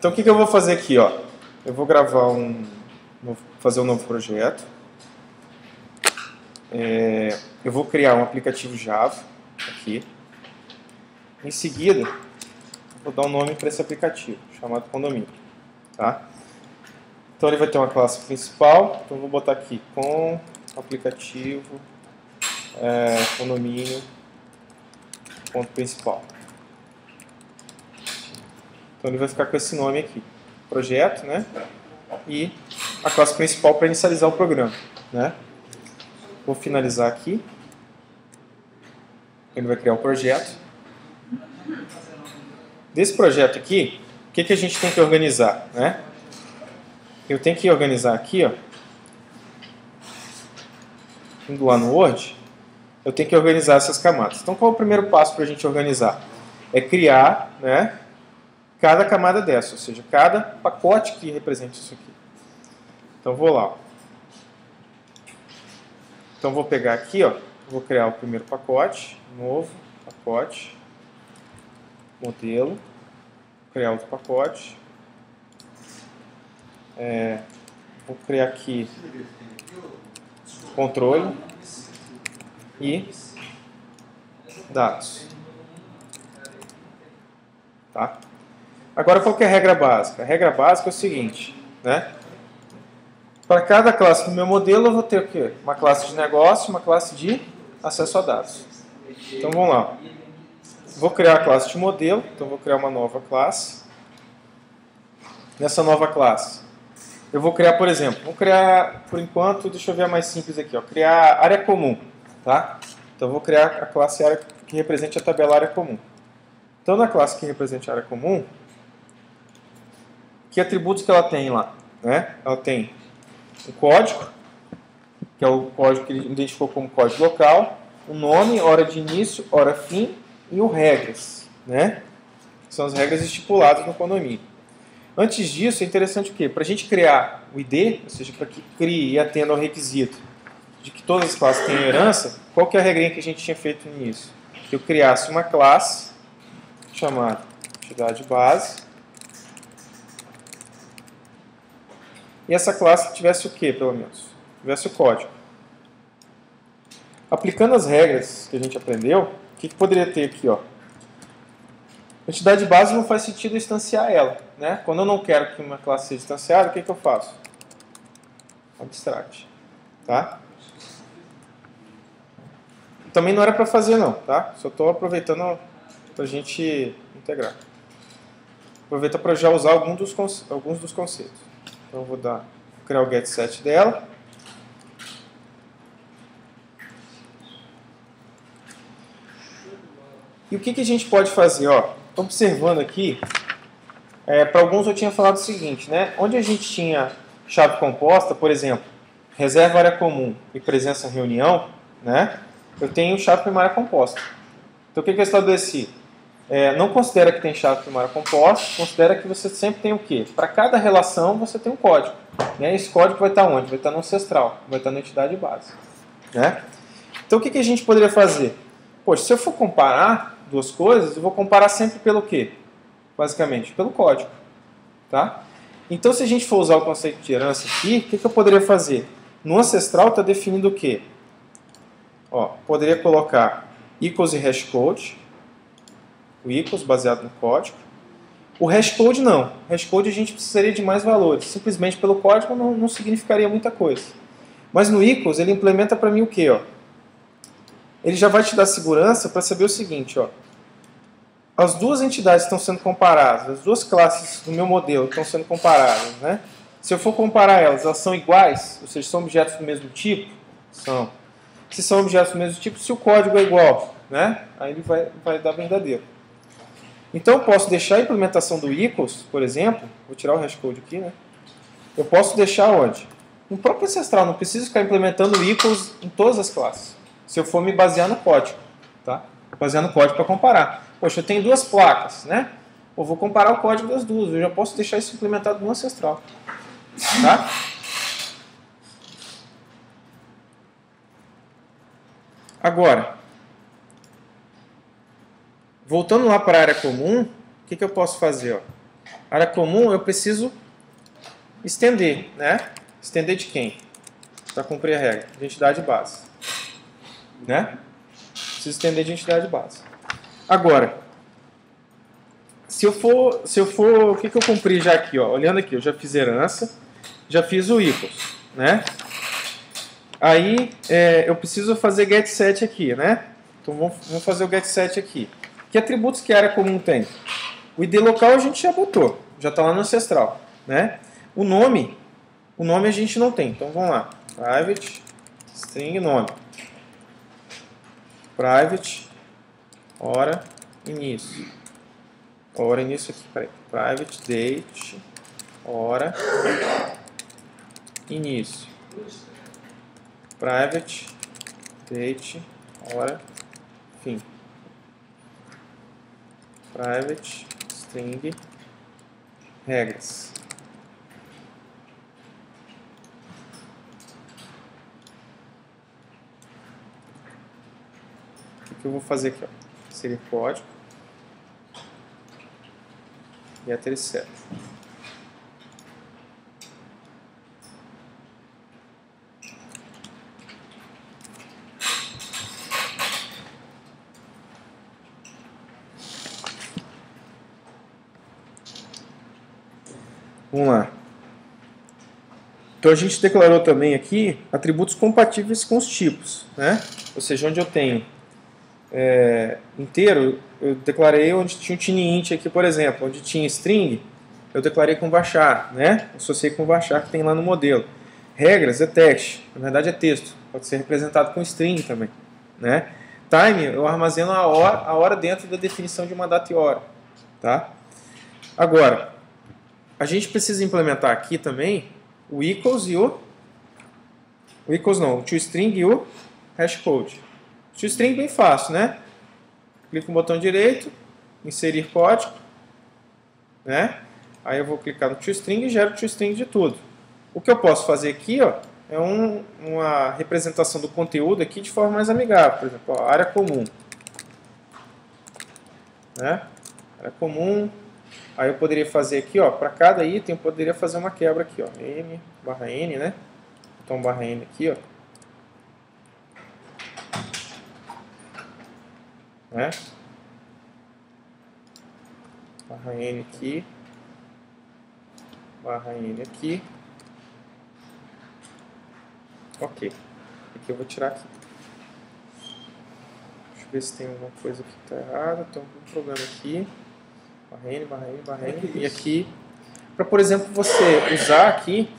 Então o que eu vou fazer aqui, ó? Eu vou gravar vou fazer um novo projeto. Eu vou criar um aplicativo Java aqui. Em seguida, vou dar um nome para esse aplicativo, chamado condomínio, tá? Então ele vai ter uma classe principal, então eu vou botar aqui com aplicativo condomínio ponto principal. Então ele vai ficar com esse nome aqui, projeto, né? E a classe principal para inicializar o programa, né? Vou finalizar aqui. Ele vai criar um projeto. Desse projeto aqui, o que a gente tem que organizar, né? Eu tenho que organizar aqui, ó. Indo lá no Word, eu tenho que organizar essas camadas. Então, qual é o primeiro passo para a gente organizar? É criar, né, cada camada dessa, ou seja, cada pacote que representa isso aqui. Então, vou lá. Então, vou pegar aqui, ó, vou criar o primeiro pacote, novo pacote, modelo, criar outro pacote. Vou criar aqui controle e dados. Tá? Agora, qual que é a regra básica? A regra básica é o seguinte, né? Para cada classe do meu modelo, eu vou ter o quê? Uma classe de negócio e uma classe de acesso a dados. Então, vamos lá. Vou criar a classe de modelo, então vou criar uma nova classe. Nessa nova classe, eu vou criar, por exemplo, vou criar, por enquanto, deixa eu ver a mais simples aqui, ó, criar área comum, tá? Então, eu vou criar a classe área que represente a tabela área comum. Então, na classe que represente a área comum, que atributos que ela tem lá, né? Ela tem o código, que é o código que ele identificou como código local, o nome, hora de início, hora fim e o regras, né? São as regras estipuladas no condomínio. Antes disso, é interessante o quê? Para a gente criar o ID, ou seja, para que crie e atenda ao requisito de que todas as classes tenham herança, qual que é a regrinha que a gente tinha feito no início? Que eu criasse uma classe chamada entidade base e essa classe tivesse o quê, pelo menos? Tivesse o código. Aplicando as regras que a gente aprendeu, o que poderia ter aqui, ó? A entidade base não faz sentido instanciar ela, né? Quando eu não quero que uma classe seja instanciada, o que eu faço? Abstract, tá? Também não era para fazer não, tá? Só estou aproveitando para a gente integrar. Aproveita para já usar alguns dos conceitos. Então eu vou criar o getSet dela. E o que a gente pode fazer, ó? Observando aqui, para alguns eu tinha falado o seguinte, né? Onde a gente tinha chave composta, por exemplo, reserva área comum e presença reunião, né? Eu tenho chave primária composta. Então o que eu estabeleci? Não considera que tem chave primária composta, considera que você sempre tem o quê? Para cada relação você tem um código. Né? Esse código vai estar onde? Vai estar no ancestral, vai estar na entidade base. Né? Então o que a gente poderia fazer? Poxa, se eu for comparar duas coisas, eu vou comparar sempre pelo quê? Basicamente, pelo código. Tá? Então se a gente for usar o conceito de herança aqui, o que eu poderia fazer? No ancestral está definido o quê? Ó, poderia colocar equals e hashcode, o equals baseado no código. O hashcode não. O hashcode a gente precisaria de mais valores. Simplesmente pelo código não significaria muita coisa. Mas no equals ele implementa para mim o quê? Ó? Ele já vai te dar segurança para saber o seguinte. Ó. As duas entidades estão sendo comparadas, as duas classes do meu modelo estão sendo comparadas. Né? Se eu for comparar elas são iguais? Ou seja, são objetos do mesmo tipo? São. Se são objetos do mesmo tipo, se o código é igual, né? Aí ele vai dar verdadeiro. Então eu posso deixar a implementação do equals, por exemplo, vou tirar o hashcode aqui, né? Eu posso deixar onde? No próprio ancestral, não preciso ficar implementando o equals em todas as classes. Se eu for me basear no código, tá? Basear no código para comparar. Poxa, eu tenho duas placas, né? Eu vou comparar o código das duas, eu já posso deixar isso implementado no ancestral. Tá? Agora, voltando lá para a área comum, o que eu posso fazer? Ó? Área comum eu preciso estender, né? Estender de quem? Para cumprir a regra. De entidade base. Né? Preciso estender de entidade base. Agora, se eu for, o que eu cumpri já aqui, ó? Olhando aqui, eu já fiz herança, já fiz o equals, né? Aí eu preciso fazer getSet aqui, né? Então vamos fazer o getSet aqui. Que atributos que a área comum tem? O ID local a gente já botou, já está lá no ancestral, né? O nome a gente não tem, então vamos lá. Private string nome. Private hora início. Hora início aqui, peraí. Private date hora início. Private date hora fim. Private string regras. O que eu vou fazer aqui? Ó? Inserir código e getter set. Vamos lá. Então a gente declarou também aqui atributos compatíveis com os tipos, né? Ou seja, onde eu tenho inteiro, eu declarei onde tinha um tiny-int aqui, por exemplo, onde tinha string, eu declarei com varchar, né? Associei com varchar que tem lá no modelo. Regras é text, na verdade é texto, pode ser representado com string também, né? Time, eu armazeno a hora dentro da definição de uma data e hora, tá? Agora, a gente precisa implementar aqui também o equals e o equals não, o toString e o hashcode. O toString bem fácil, né? Clico no botão direito, inserir código, né? Aí eu vou clicar no toString e gero o toString de tudo. O que eu posso fazer aqui, ó, é uma representação do conteúdo aqui de forma mais amigável. Por exemplo, ó, área comum, né? Área comum. Aí eu poderia fazer aqui, ó, para cada item, eu poderia fazer uma quebra aqui, ó, n barra n, né? Então barra n aqui, ó, né? Barra n aqui, barra n aqui. Ok. Aqui eu vou tirar aqui. Deixa eu ver se tem alguma coisa aqui que está errada. Tem algum problema aqui. Barra n, barra n, barra n. E aqui, para, por exemplo, você usar aqui,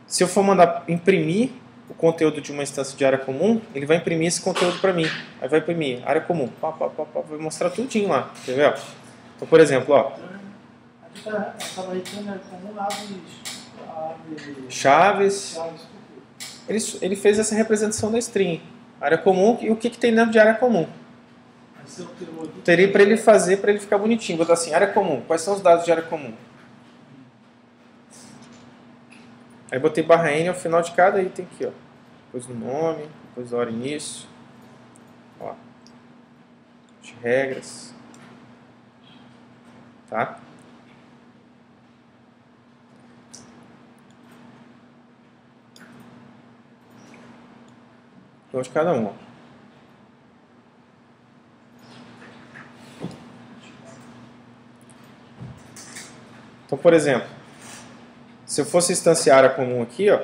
se eu for mandar imprimir o conteúdo de uma instância de área comum, ele vai imprimir esse conteúdo para mim. Aí vai imprimir área comum. Vai mostrar tudinho lá. Quer ver? Então, por exemplo, ó. Chaves. Ele fez essa representação da string. Área comum e o que tem dentro de área comum. Teria para ele fazer, para ele ficar bonitinho. Botar assim, área comum. Quais são os dados de área comum? Aí botei barra n ao final de cada item aqui, ó. Depois do nome, depois da hora início. Ó. De regras. Tá? Então de cada um, ó. Então, por exemplo, se eu fosse instanciar área comum aqui, ó,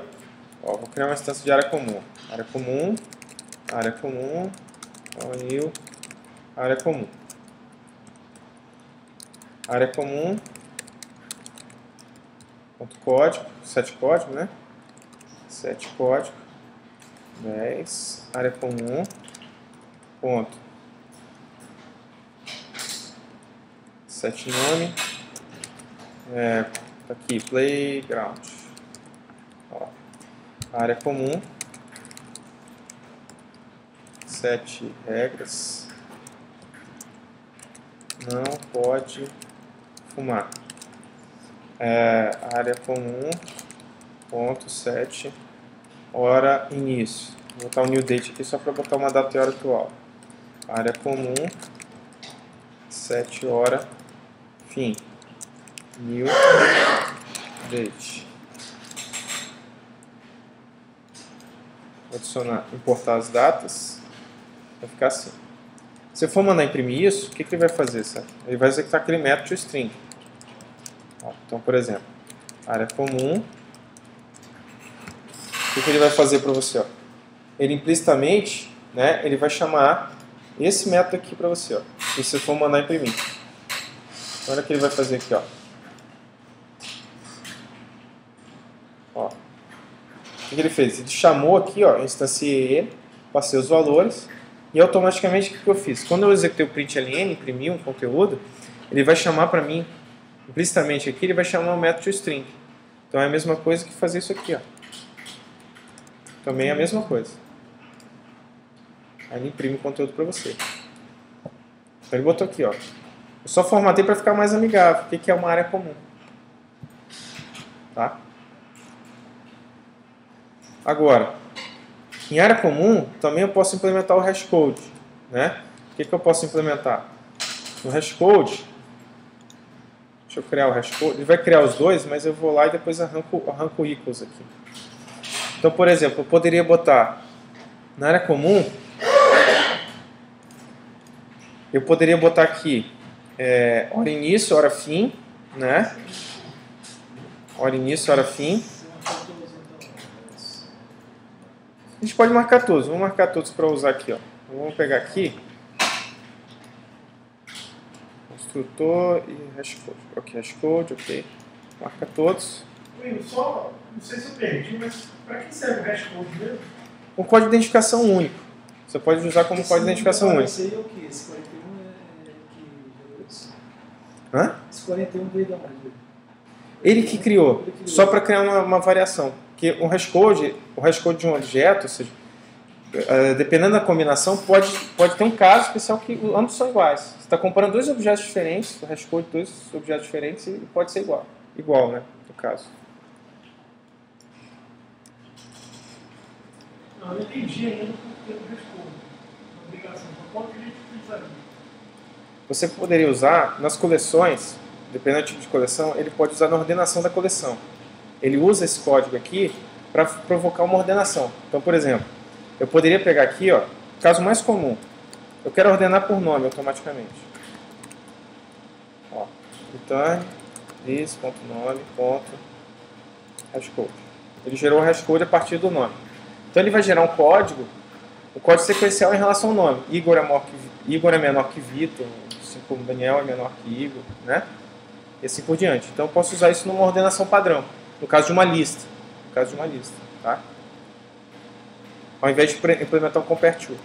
vou criar uma instância de área comum. Área comum, new, área comum. Área comum, ponto código, set código, né? Set código, 10, área comum, ponto. Set nome, tá aqui, playground. Ó, área comum, set regras, não pode fumar. Área comum, ponto set, hora início. Vou botar o new date aqui só para botar uma data e hora atual. Área comum, 7 hora, fim. New date. Vou adicionar, importar as datas. Vai ficar assim. Se eu for mandar imprimir isso, o que ele vai fazer? Sabe? Ele vai executar aquele método string. Ó, então, por exemplo, área comum. O que ele vai fazer para você? Ó? Ele implicitamente, né, ele vai chamar esse método aqui para você. Ó, se você for mandar imprimir. Então, olha o que ele vai fazer aqui. Ó. O que ele fez? Ele chamou aqui, ó, instanciei ele, passei os valores. E automaticamente o que eu fiz? Quando eu executei o println, imprimi um conteúdo, ele vai chamar para mim, implicitamente aqui, ele vai chamar o método string. Então é a mesma coisa que fazer isso aqui. Ó. Também é a mesma coisa. Aí ele imprime o conteúdo para você. Então ele botou aqui. Ó. Eu só formatei para ficar mais amigável. O que é uma área comum? Tá? Agora, em área comum, também eu posso implementar o hashcode. Né? O que eu posso implementar? No hashcode, deixa eu criar o hashcode. Ele vai criar os dois, mas eu vou lá e depois arranco o equals aqui. Então, por exemplo, eu poderia botar na área comum, eu poderia botar aqui hora início, hora fim, né? Hora início, hora fim. A gente pode marcar todos. Vamos marcar todos para usar aqui. Ó. Vamos pegar aqui. Construtor e hashcode. Ok, hashcode, ok. Marca todos. Só, não sei se eu perdi, mas para que serve o hashcode mesmo? Um código de identificação único. Você pode usar como código de identificação único. Esse aí é o quê? Esse 41 é que gerou isso? Hã? Esse 41 veio da onde? Ele que criou, só para criar uma variação. Porque o hashcode de um objeto, ou seja, dependendo da combinação, pode ter um caso especial que ambos são iguais. Você está comparando dois objetos diferentes, o hashcode de dois objetos diferentes, e pode ser igual, né, no caso. Não, eu entendi ainda porque eu respondo. Uma obrigação. Qual que a gente precisaria? Você poderia usar nas coleções, dependendo do tipo de coleção, ele pode usar na ordenação da coleção. Ele usa esse código aqui para provocar uma ordenação. Então, por exemplo, eu poderia pegar aqui, ó, caso mais comum. Eu quero ordenar por nome automaticamente. Ó, return this.nome.hashcode. Ele gerou o hashcode a partir do nome. Então ele vai gerar um código sequencial em relação ao nome. Igor é menor que Vitor, assim como Daniel é menor que Igor, né? E assim por diante. Então eu posso usar isso numa ordenação padrão, no caso de uma lista. Tá? Ao invés de implementar um compare to.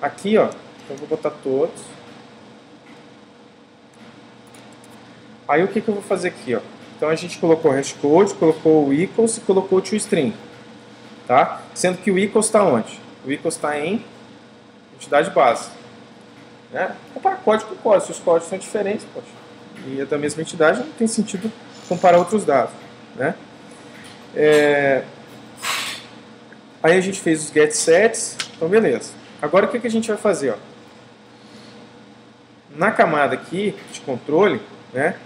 Aqui, ó, então eu vou botar todos. Aí o que eu vou fazer aqui, ó? Então a gente colocou o hashcode, colocou o equals e colocou o toString. Tá? Sendo que o equals está onde? O equals está em entidade base. Né? Comparar código com código. Se os códigos são diferentes, poxa, e é da mesma entidade, não tem sentido comparar outros dados. Né? Aí a gente fez os getSets, então beleza. Agora o que a gente vai fazer? Ó? Na camada aqui de controle, né,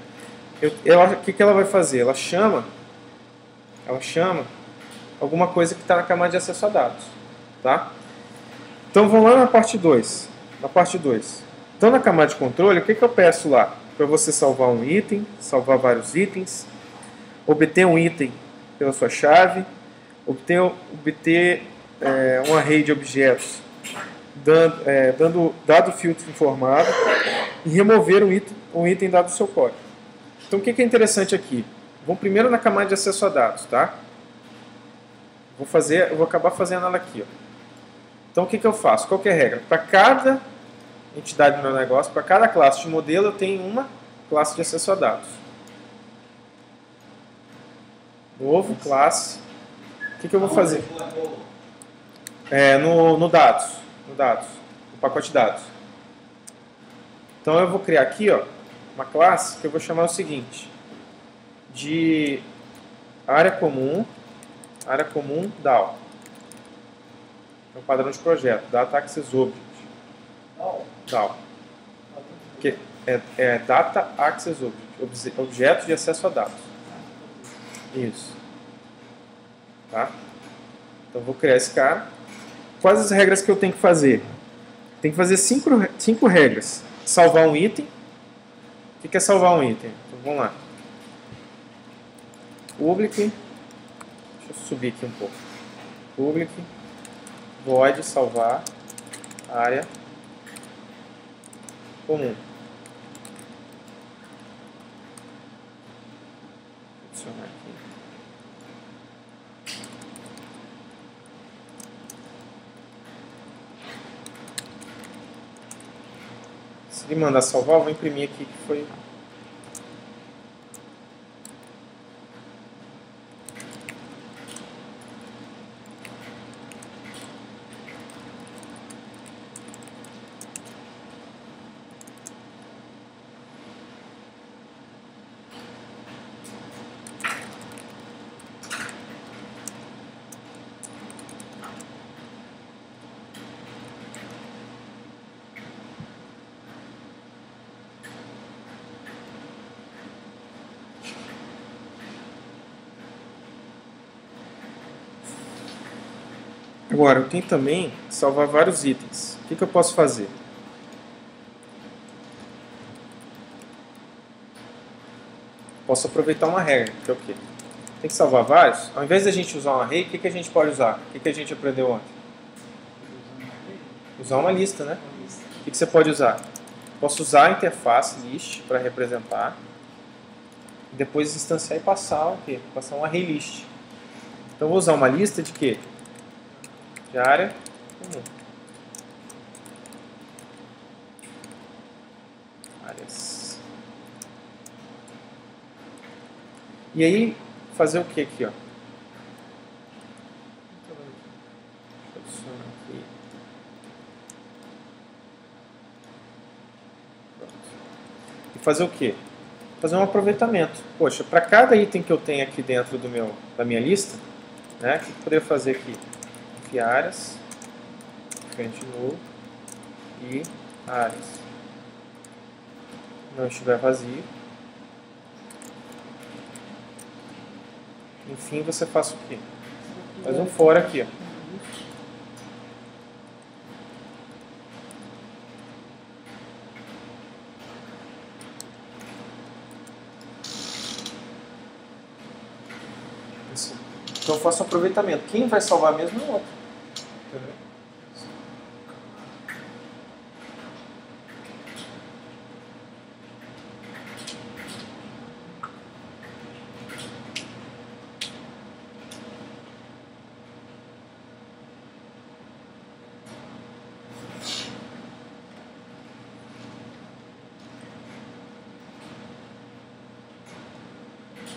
o que ela vai fazer? Ela chama alguma coisa que está na camada de acesso a dados. Tá? Então vamos lá na parte 2. Então na camada de controle, o que eu peço lá? Para você salvar um item, salvar vários itens, obter um item pela sua chave, obter um array de objetos dado filtro informado e remover um item dado o seu código. Então o que é interessante aqui? Vamos primeiro na camada de acesso a dados, tá? Eu vou acabar fazendo ela aqui, ó. Então o que eu faço? Qual que é a regra? Para cada entidade do meu negócio, para cada classe de modelo, eu tenho uma classe de acesso a dados. Novo, classe. O que eu vou fazer? No dados. No pacote dados. Então eu vou criar aqui, ó, uma classe que eu vou chamar o seguinte. De área comum DAO. É um padrão de projeto, Data Access Object. DAO. Que é Data Access Object. objetos de acesso a dados. Isso. Tá? Então, vou criar esse cara. Quais as regras que eu tenho que fazer? Tem que fazer 5 regras. Salvar um item. O que é salvar um item? Então, vamos lá. Public. Deixa eu subir aqui um pouco. Public. Void salvar. Área comum. Adicionar aqui. Se ele mandar salvar, eu vou imprimir aqui que foi. Agora, eu tenho também que salvar vários itens. O que eu posso fazer? Posso aproveitar uma regra, que é o quê? Tem que salvar vários. Ao invés de a gente usar um array, o que a gente pode usar? O que a gente aprendeu ontem? Usar uma lista, né? O que você pode usar? Posso usar a interface list para representar. E depois instanciar e passar o quê? Passar um array list. Então, eu vou usar uma lista de quê? De área comum. Áreas. E aí, fazer o que aqui, ó? Adicionar aqui. Pronto. E fazer o que? Fazer um aproveitamento. Poxa, para cada item que eu tenho aqui dentro da minha lista, né, o que eu poderia fazer aqui? Áreas, frente nulo e áreas. Não estiver vazio. Enfim, você faz o quê? Faz um fora aqui, ó. Assim. Então eu faço um aproveitamento. Quem vai salvar mesmo é o outro. Entendeu?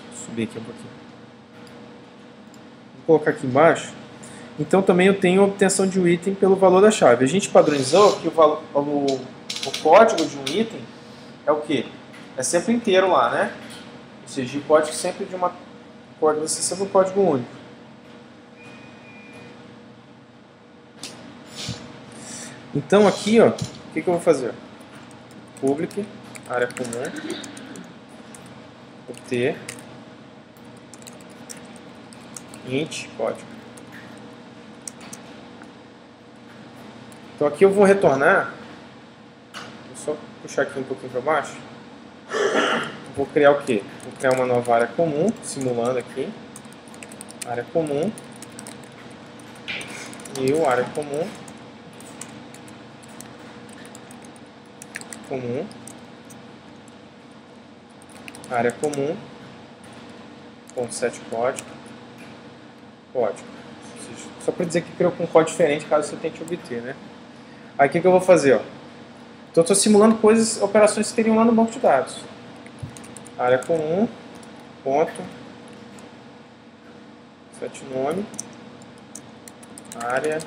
Vou subir aqui um pouquinho. Vou colocar aqui embaixo. Então também eu tenho a obtenção de um item pelo valor da chave. A gente padronizou que o código de um item é o quê? É sempre inteiro lá, né? Ou seja, o código sempre de uma código, você sempre um código único. Então aqui, ó, o que eu vou fazer? Public, área comum, obter, int, código. Então aqui eu vou retornar, vou só puxar aqui um pouquinho para baixo, vou criar o quê? Vou criar uma nova área comum, simulando aqui, área comum, new, área comum, área comum, ponto .set código, só para dizer que criou com um código diferente caso você tente obter, né? Aí o que eu vou fazer? Ó? Então eu estou simulando operações que teriam lá no banco de dados. Área comum, ponto, set nome, área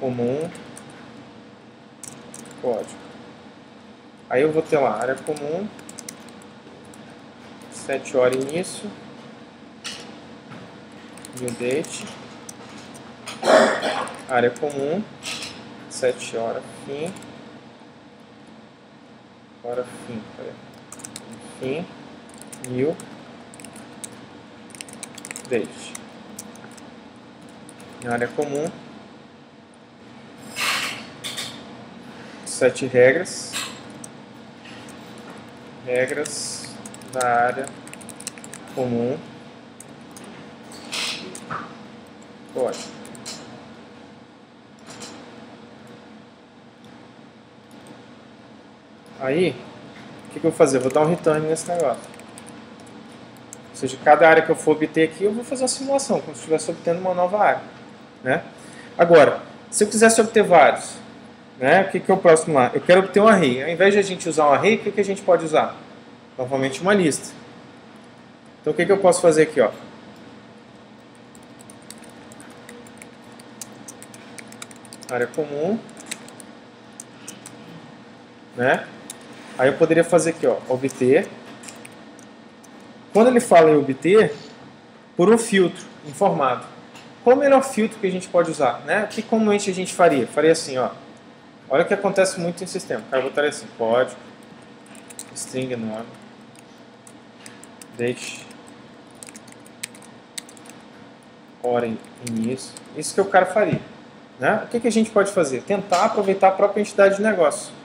comum, código. Aí eu vou ter lá área comum, set hora início, new date, área comum, 7 hora fim, fim, new date. Na área comum, 7 regras. Regras da área comum. Pode. Aí, o que eu vou fazer? Eu vou dar um return nesse negócio. Ou seja, cada área que eu for obter aqui, eu vou fazer uma simulação, como se estivesse obtendo uma nova área. Né? Agora, se eu quisesse obter vários, né, o que é o próximo lá? Eu quero obter um array. Ao invés de a gente usar um array, o que a gente pode usar? Novamente uma lista. Então, o que eu posso fazer aqui? Ó? Área comum. Né? Aí eu poderia fazer aqui, ó, obter. Quando ele fala em obter, por um filtro informado. Qual o melhor filtro que a gente pode usar? Né? O que comumente a gente faria? Faria assim, ó. Olha o que acontece muito em sistema. O cara botaria assim, código, string nome, date, hora início. Isso que o cara faria. Né? O que a gente pode fazer? Tentar aproveitar a própria entidade de negócio.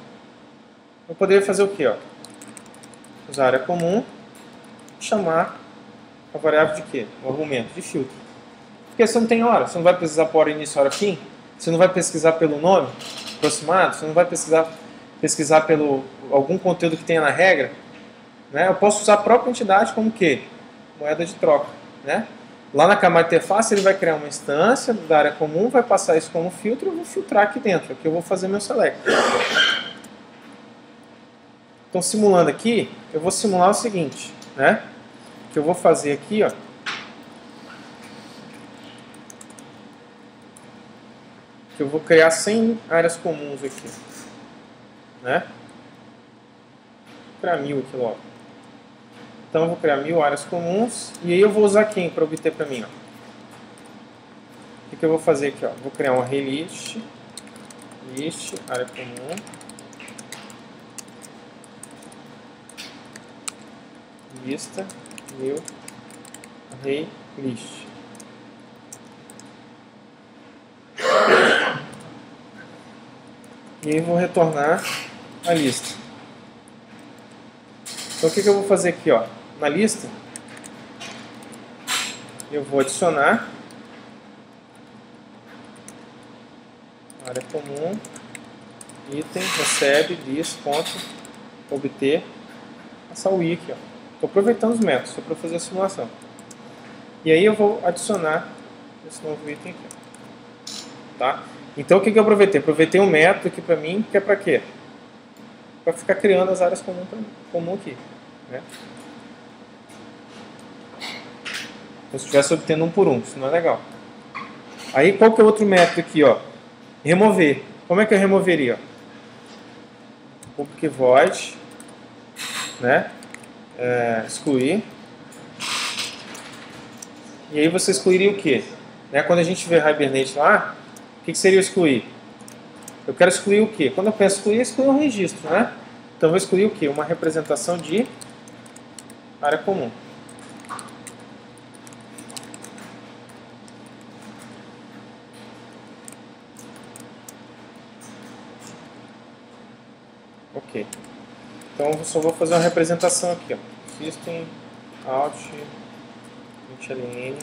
Eu poderia fazer o quê? Ó? Usar a área comum, chamar a variável de quê? O argumento de filtro. Porque você não tem hora, você não vai precisar por hora início e hora fim, você não vai pesquisar pelo nome aproximado, você não vai pesquisar pelo algum conteúdo que tenha na regra. Né? Eu posso usar a própria entidade como o quê? Moeda de troca. Né? Lá na camada interface ele vai criar uma instância da área comum, vai passar isso como filtro e eu vou filtrar aqui dentro. Aqui eu vou fazer meu select. Então, simulando aqui, eu vou simular o seguinte, né? Que eu vou fazer aqui, ó. Que eu vou criar 100 áreas comuns aqui, né? Vou criar 1000 aqui logo. Então, eu vou criar 1000 áreas comuns e aí eu vou usar quem para obter para mim, ó? O que eu vou fazer aqui, ó? Vou criar um array list, área comum. Lista, new, array, list. E aí vou retornar a lista. Então o que eu vou fazer aqui, ó? Na lista, eu vou adicionar área comum, item, recebe, list.obter, passar o i aqui, ó. Estou aproveitando os métodos, só para fazer a simulação. E aí eu vou adicionar esse novo item aqui. Tá? Então o que eu aproveitei? Aproveitei um método aqui para mim, que é para quê? Para ficar criando as áreas comum aqui. Né? Como se estivesse obtendo um por um, isso não é legal. Aí qual que é o outro método aqui? Ó? Remover. Como é que eu removeria? Public void, né? Excluir. E aí você excluiria o quê? Né? Quando a gente vê Hibernate lá, o que seria excluir? Eu quero excluir o quê? Quando eu penso excluir, excluir um registro, né? Então eu vou excluir o quê? Uma representação de área comum. Ok. Então eu só vou fazer uma representação aqui, ó. System out ln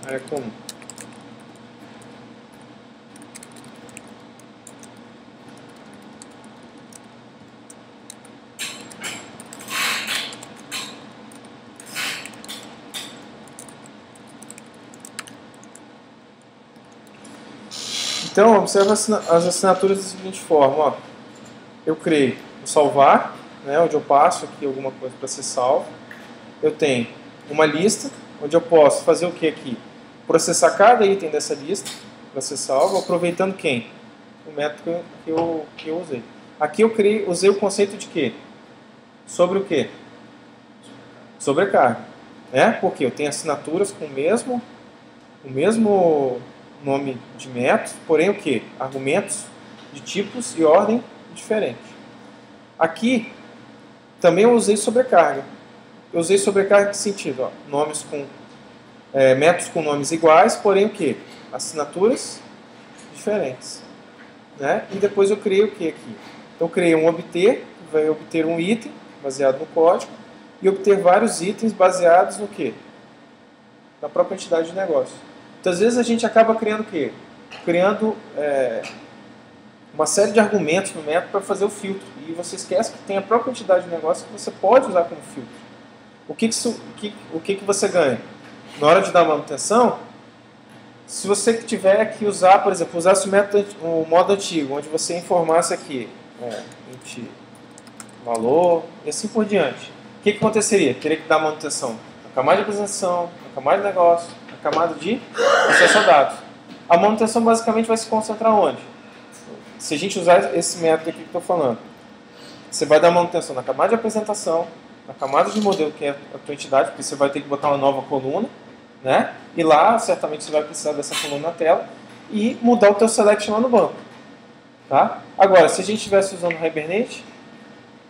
área comum. Então, observa as assinaturas da seguinte forma. Ó. Eu criei o salvar, né, onde eu passo aqui alguma coisa para ser salvo. Eu tenho uma lista, onde eu posso fazer o que aqui? Processar cada item dessa lista para ser salvo, aproveitando quem? O método que eu usei. Aqui eu usei o conceito de quê? Sobre o quê? Sobrecarga. Porque eu tenho assinaturas com o mesmo nome de métodos, porém o que? Argumentos de tipos e ordem diferente. Aqui também eu usei sobrecarga. Eu usei sobrecarga em que sentido? Ó, nomes com, métodos com nomes iguais, porém o que? Assinaturas diferentes. Né? E depois eu criei o que aqui? Então eu criei um obter, que vai obter um item baseado no código, e obter vários itens baseados no que? Na própria entidade de negócio. Então às vezes a gente acaba criando o quê? Criando uma série de argumentos no método para fazer o filtro. E você esquece que tem a própria entidade de negócio que você pode usar como filtro. O que você ganha? Na hora de dar manutenção, se você tiver que usar, por exemplo, usasse o modo antigo, onde você informasse aqui, int valor e assim por diante, o que aconteceria? Teria que dar manutenção na camada de apresentação, na camada de negócio, na camada de acesso a dados. A manutenção basicamente vai se concentrar onde? Se a gente usar esse método aqui que estou falando, você vai dar manutenção na camada de apresentação, na camada de modelo, que é a tua entidade, porque você vai ter que botar uma nova coluna, né? E lá, certamente, você vai precisar dessa coluna na tela e mudar o teu select lá no banco. Tá? Agora, se a gente estivesse usando o Hibernate,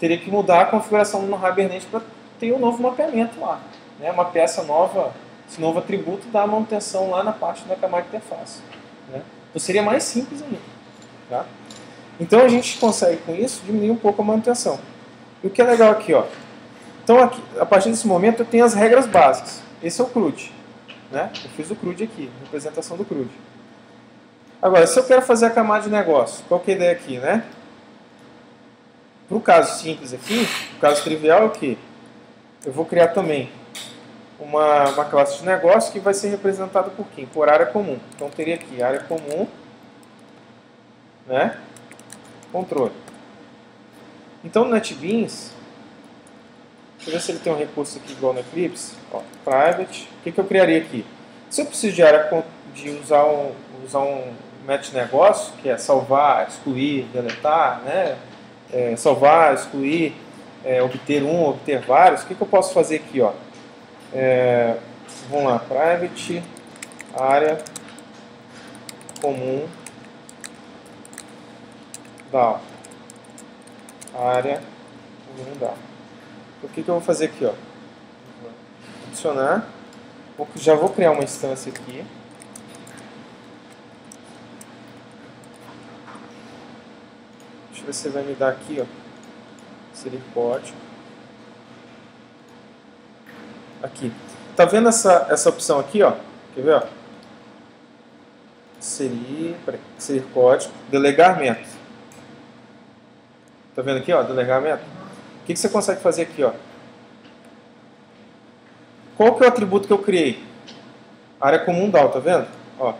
teria que mudar a configuração no Hibernate para ter um novo mapeamento lá. Né? Mapear esse novo atributo da manutenção lá na parte da camada de interface. Né? Então seria mais simples ainda. Tá? Então a gente consegue com isso diminuir um pouco a manutenção. E o que é legal aqui, ó. Então aqui, a partir desse momento eu tenho as regras básicas. Esse é o CRUD. Né? Eu fiz o CRUD aqui, representação do CRUD. Agora, se eu quero fazer a camada de negócio, qual que é a ideia aqui, né? Para o caso simples aqui, o caso trivial é o quê? Eu vou criar também uma classe de negócio que vai ser representada por quem? Por área comum. Então teria aqui área comum, né? Controle. Então no NetBeans, deixa eu ver se ele tem um recurso aqui igual no Eclipse. Ó, private. O que eu criaria aqui? Se eu preciso de usar um método de negócio, que é salvar, excluir, deletar, né? Salvar, excluir, obter obter vários, o que eu posso fazer aqui? Ó? Vamos lá, private, área comum, DAO. Área comum DAO. O que eu vou fazer aqui? Ó? Adicionar. Já vou criar uma instância aqui. Deixa eu ver se você vai me dar aqui, ó. Seria código. Aqui. Tá vendo essa opção aqui, ó? Quer ver, ó? Seria código, delegar método. Tá vendo aqui, ó? Delegar método. O que você consegue fazer aqui, ó? Qual que é o atributo que eu criei? Área comum DAO, tá vendo? Ó,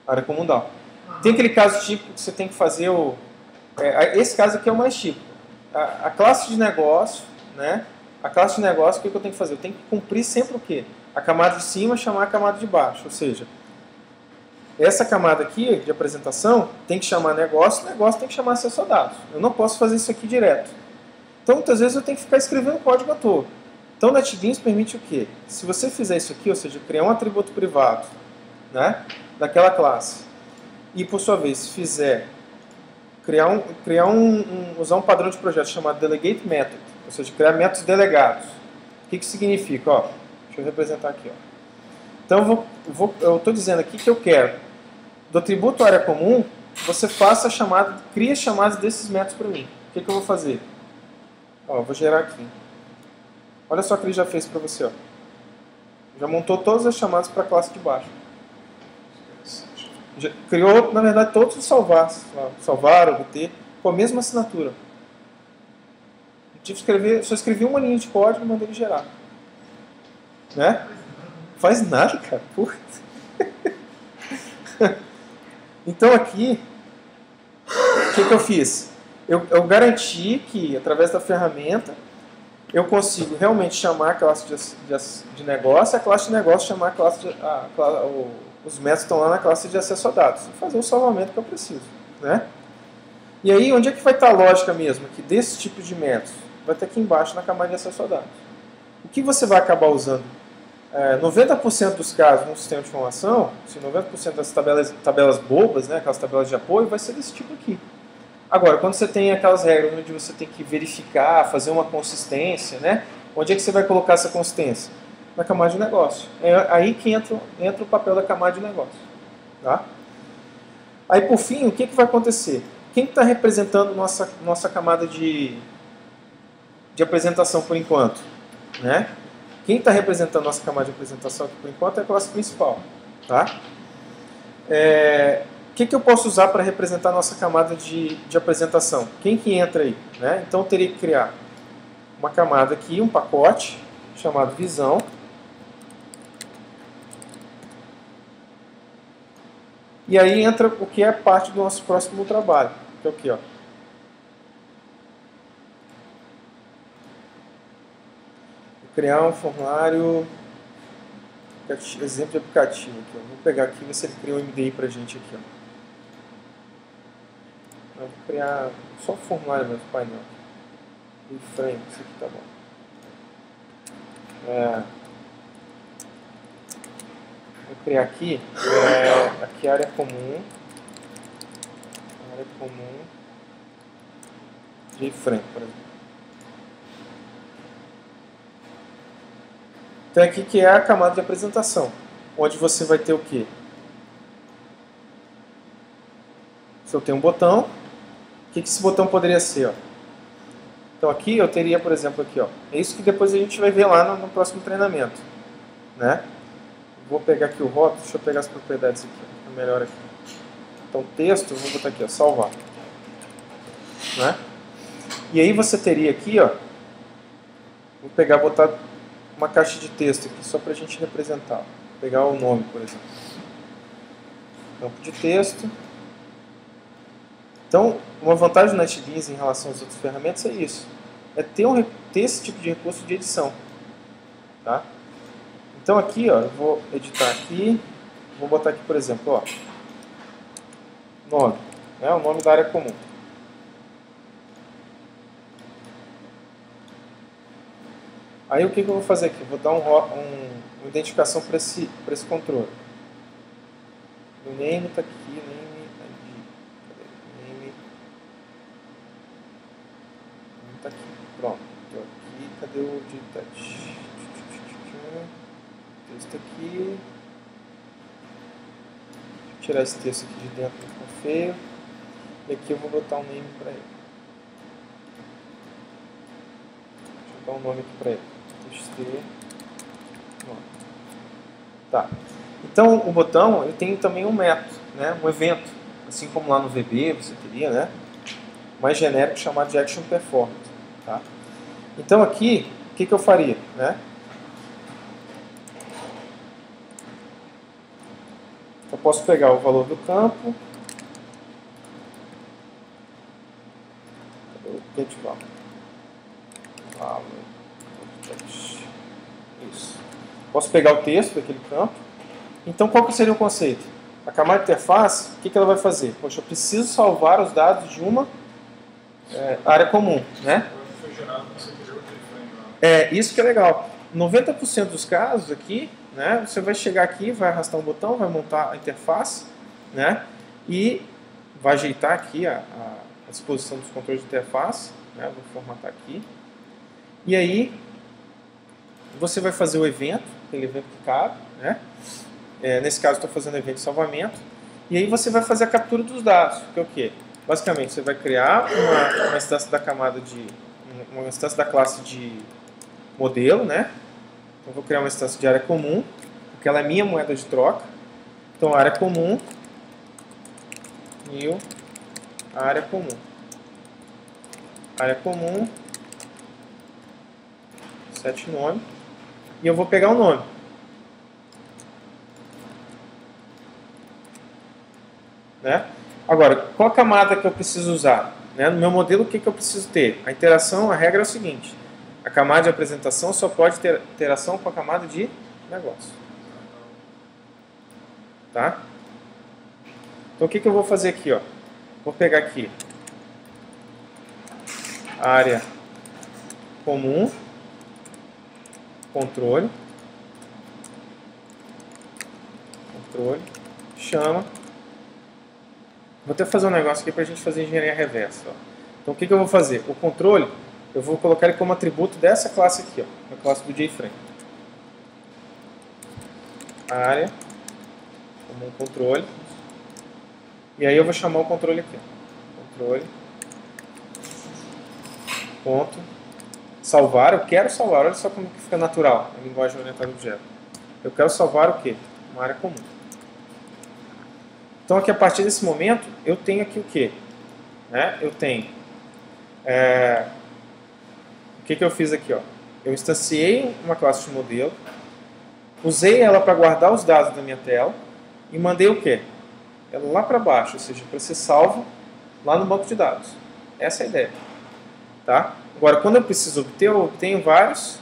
área comum DAO. Tem aquele caso típico que você tem que fazer esse caso aqui é o mais típico. A classe de negócio, né? A classe de negócio, o que eu tenho que fazer? Eu tenho que cumprir sempre o quê? A camada de cima chamar a camada de baixo. Ou seja, essa camada aqui de apresentação tem que chamar negócio tem que chamar acesso a dados. Eu não posso fazer isso aqui direto. Então, muitas vezes eu tenho que ficar escrevendo código à toa. Então, o NetBeans permite o quê? Se você fizer isso aqui, ou seja, criar um atributo privado, né, daquela classe, e por sua vez fizer usar um padrão de projeto chamado delegate method, ou seja, criar métodos delegados. O que significa? Ó, deixa eu representar aqui. Ó. Então, eu estou dizendo aqui que eu quero, do atributo área comum, você faça crie as chamadas desses métodos para mim. O que eu vou fazer? Ó, eu vou gerar aqui. Olha só o que ele já fez para você. Ó. Já montou todas as chamadas para a classe de baixo. Já criou, na verdade, todos os salvar, obter, com a mesma assinatura. Só escrevi uma linha de código e mandei ele gerar. Né? Faz nada, cara. Porra. Então aqui, o que eu fiz? Eu garanti que, através da ferramenta, eu consigo realmente chamar a classe de negócio, a classe de negócio chamar a classe os métodos estão lá na classe de acesso a dados. E fazer o salvamento que eu preciso. Né? E aí, onde é que vai estar a lógica mesmo? Que desse tipo de métodos vai estar aqui embaixo na camada de acesso a dados. O que você vai acabar usando 90% dos casos no sistema de informação, se 90% das tabelas bobas, né, aquelas tabelas de apoio, vai ser desse tipo aqui. Agora, quando você tem aquelas regras onde você tem que verificar, fazer uma consistência, né, onde é que você vai colocar essa consistência? Na camada de negócio. É aí que entra o papel da camada de negócio. Tá? Aí, por fim, o que vai acontecer? Quem está representando nossa camada de apresentação por enquanto? Né? Quem está representando nossa camada de apresentação aqui por enquanto é a classe principal. Tá? O que eu posso usar para representar nossa camada de apresentação? Quem que entra aí? Né? Então, eu teria que criar uma camada aqui, um pacote chamado visão. E aí entra o que é parte do nosso próximo trabalho, que é o quê? Ó? Vou criar um formulário, exemplo de aplicativo. Aqui, ó. Vou pegar aqui e ver se ele cria um MDI para a gente aqui. Ó. Eu vou criar só o formulário mesmo, painel. E frame, isso aqui tá bom. Vou criar aqui, aqui área comum, JFrame, por exemplo. Então aqui que é a camada de apresentação, onde você vai ter o quê? Se eu tenho um botão, o que esse botão poderia ser? Ó? Então aqui eu teria, por exemplo, aqui, ó, é isso que depois a gente vai ver lá no próximo treinamento, né? Vou pegar aqui o rótulo, deixa eu pegar as propriedades aqui, fica melhor aqui. Então texto, eu vou botar aqui, ó, salvar. Né? E aí você teria aqui, ó, vou pegar, botar uma caixa de texto aqui, só para a gente representar. Vou pegar o nome, por exemplo. Campo de texto. Então, uma vantagem do NetBeans em relação às outras ferramentas é isso. É ter esse tipo de recurso de edição. Tá? Então aqui, ó, eu vou editar aqui, vou botar aqui, por exemplo, ó, nome, né, o nome da área comum. Aí o que eu vou fazer aqui? Eu vou dar uma identificação para esse controle. O name está aqui, name ID. Name está aqui. Pronto. Estou aqui, cadê o de touch? Texto aqui. Vou tirar esse texto aqui de dentro, que ficou feio. E aqui eu vou botar um name para ele. Deixa eu dar um nome aqui para ele. TXT. Tá. Então o botão ele tem também um método, né? Um evento. Assim como lá no VB você teria, né? Mais genérico chamado de Action Performance. Tá? Então aqui, o que eu faria? Né? Eu posso pegar o valor do campo, get value, isso. Posso pegar o texto daquele campo. Então qual que seria o conceito? A camada de interface, o que ela vai fazer? Poxa, eu preciso salvar os dados de uma área comum, né? Isso que é legal. 90% dos casos aqui, né, você vai chegar aqui, vai arrastar um botão, vai montar a interface, né, e vai ajeitar aqui a disposição dos controles de interface, né, vou formatar aqui, e aí você vai fazer o evento, aquele evento que cabe, né, nesse caso estou fazendo evento de salvamento, e aí você vai fazer a captura dos dados, que é o quê? Basicamente você vai criar uma instância da camada uma instância da classe de modelo, né? Então, vou criar uma instância de área comum, porque ela é minha moeda de troca. Então, área comum, new, área comum. Área comum, set nome, e eu vou pegar o nome. Né? Agora, qual a camada que eu preciso usar? Né? No meu modelo, o que eu preciso ter? A interação, a regra é o seguinte. A camada de apresentação só pode ter interação com a camada de negócio. Tá? Então o que eu vou fazer aqui? Ó? Vou pegar aqui área comum, controle, controle, chama. Vou até fazer um negócio aqui para a gente fazer engenharia reversa. Ó. Então o que eu vou fazer? O controle, eu vou colocar ele como atributo dessa classe aqui, ó, a classe do JFrame. Área, como um controle. E aí eu vou chamar o controle aqui. Controle. Ponto. Salvar, eu quero salvar. Olha só como que fica natural a linguagem orientada a objeto. Eu quero salvar o quê? Uma área comum. Então aqui a partir desse momento eu tenho aqui o quê? Né? Eu tenho o que eu fiz aqui? Ó? Eu instanciei uma classe de modelo, usei ela para guardar os dados da minha tela e mandei o quê? Ela lá para baixo, ou seja, para ser salvo lá no banco de dados. Essa é a ideia. Tá? Agora, quando eu preciso obter, eu obtenho vários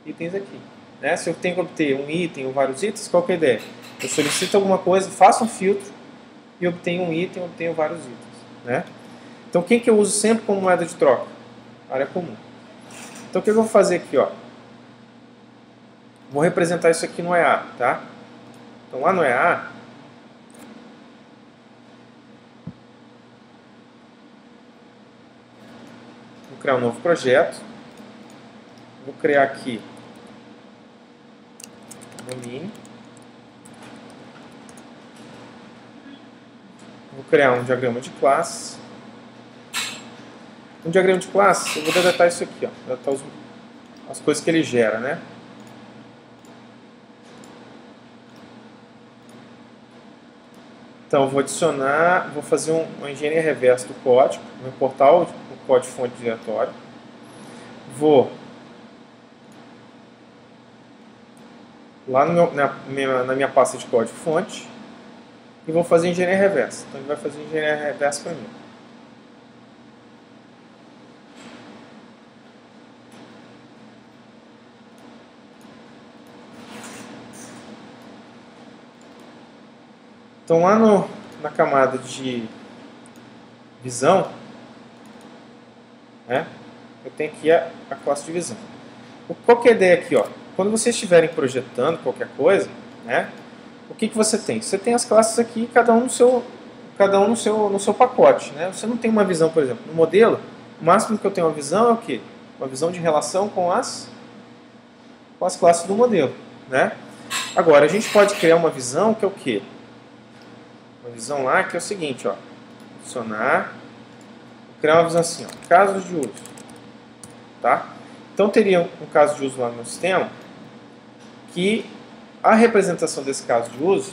itens aqui. Né? Se eu tenho que obter um item ou vários itens, qual que é a ideia? Eu solicito alguma coisa, faço um filtro e obtenho um item, obtenho vários itens. Né? Então, quem que eu uso sempre como moeda de troca? Área comum. Então, o que eu vou fazer aqui? Ó? Vou representar isso aqui no EA. Tá? Então, lá no EA, vou criar um novo projeto. Vou criar aqui domínio. Vou criar um diagrama de classe. Um diagrama de classe, eu vou deletar isso aqui, ó, deletar as coisas que ele gera, né? Então, eu vou adicionar, vou fazer uma engenharia reversa do código, vou importar o código-fonte diretório. Vou lá na minha pasta de código-fonte e vou fazer engenharia reversa. Então, ele vai fazer engenharia reversa para mim. Então, lá na camada de visão, né, eu tenho aqui a classe de visão. Qual que é a ideia aqui? Ó? Quando vocês estiverem projetando qualquer coisa, né, o que você tem? Você tem as classes aqui, cada um no seu pacote. Né? Você não tem uma visão, por exemplo. No modelo, o máximo que eu tenho uma visão é o quê? Uma visão de relação com as classes do modelo. Né? Agora, a gente pode criar uma visão que é o quê? Uma visão lá que é o seguinte, ó, adicionar, vou criar uma visão assim, ó, casos de uso, tá? Então teria um caso de uso lá no meu sistema que a representação desse caso de uso,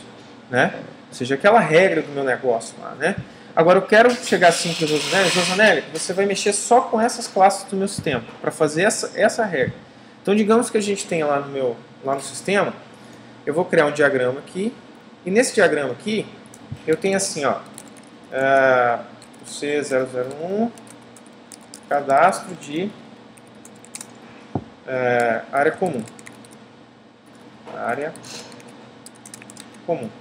né, ou seja, aquela regra do meu negócio lá, né? Agora eu quero chegar assim para o Josanelli, você vai mexer só com essas classes do meu sistema para fazer essa regra. Então digamos que a gente tenha lá no sistema, eu vou criar um diagrama aqui e nesse diagrama aqui eu tenho assim, ó, C001, cadastro de área comum. Área comum.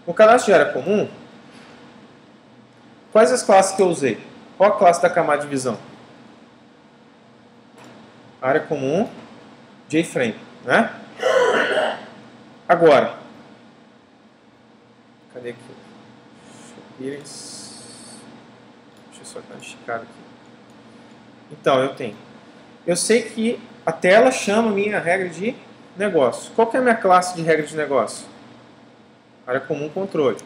No cadastro de área comum, quais as classes que eu usei? Qual a classe da camada de visão? Área comum, JFrame, né? Agora, cadê aqui? Deixa eu só dar uma esticada aqui. Então, eu sei que a tela chama a minha regra de negócio. Qual que é a minha classe de regra de negócio? Área comum, controle.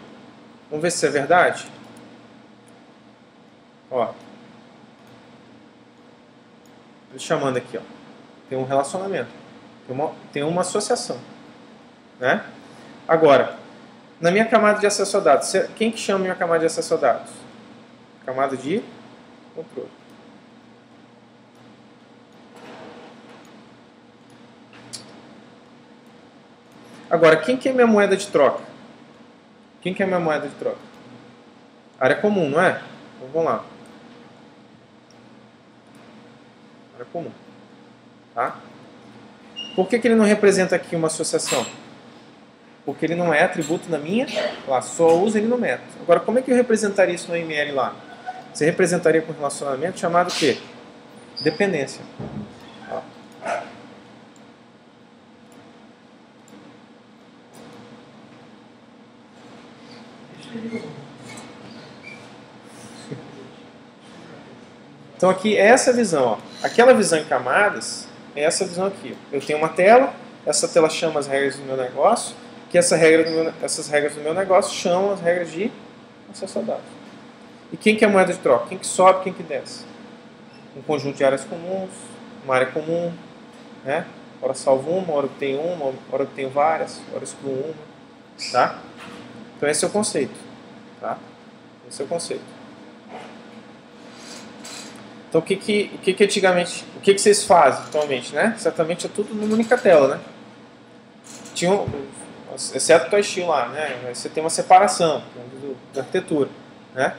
Vamos ver se isso é verdade? Ó. Estou chamando aqui, ó. Tem um relacionamento. Tem uma associação. Né? Agora, na minha camada de acesso a dados, quem que chama a minha camada de acesso a dados? Camada de controle. Agora, quem que é minha moeda de troca? Quem que é minha moeda de troca? Área comum, não é? Então vamos lá. Área comum. Tá? Por que ele não representa aqui uma associação? Porque ele não é atributo na minha classe, só usa ele no método. Agora, como é que eu representaria isso no ML lá? Você representaria com um relacionamento chamado o quê? Dependência. Ó. Então aqui é essa visão. Ó. Aquela visão em camadas é essa visão aqui. Eu tenho uma tela, essa tela chama as regras do meu negócio, que essas regras do meu negócio chamam as regras de acesso a dados. E quem que é a moeda de troca? Quem que sobe, quem que desce? Um conjunto de áreas comuns, uma área comum, né? Hora salvo uma, hora obtenho uma, hora obtenho várias, hora excluo uma, tá? Então esse é o conceito, tá? Esse é o conceito. Então o que antigamente, o que vocês fazem atualmente, né? Certamente é tudo numa única tela, né? Exceto o Toishin lá, né? Você tem uma separação da arquitetura, né?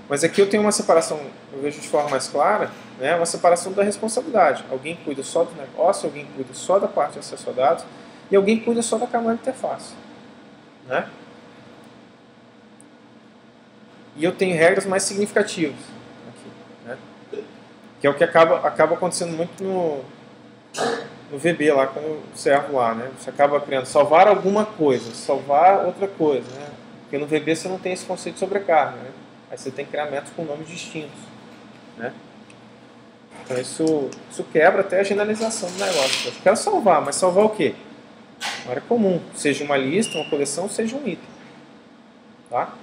Mas aqui eu tenho uma separação, eu vejo de forma mais clara, né? Uma separação da responsabilidade. Alguém cuida só do negócio, alguém cuida só da parte de acesso a dados e alguém cuida só da camada de interface, né? E eu tenho regras mais significativas aqui, né? Que é o que acaba acontecendo muito no VB lá, quando eu observo lá, né? Você acaba criando salvar alguma coisa, salvar outra coisa, né? Porque no VB você não tem esse conceito de sobrecarga, né? Aí você tem que criar métodos com nomes distintos, né? Então isso quebra até a generalização do negócio. Eu quero salvar, mas salvar o quê? Uma área comum, seja uma lista, uma coleção, seja um item, tá?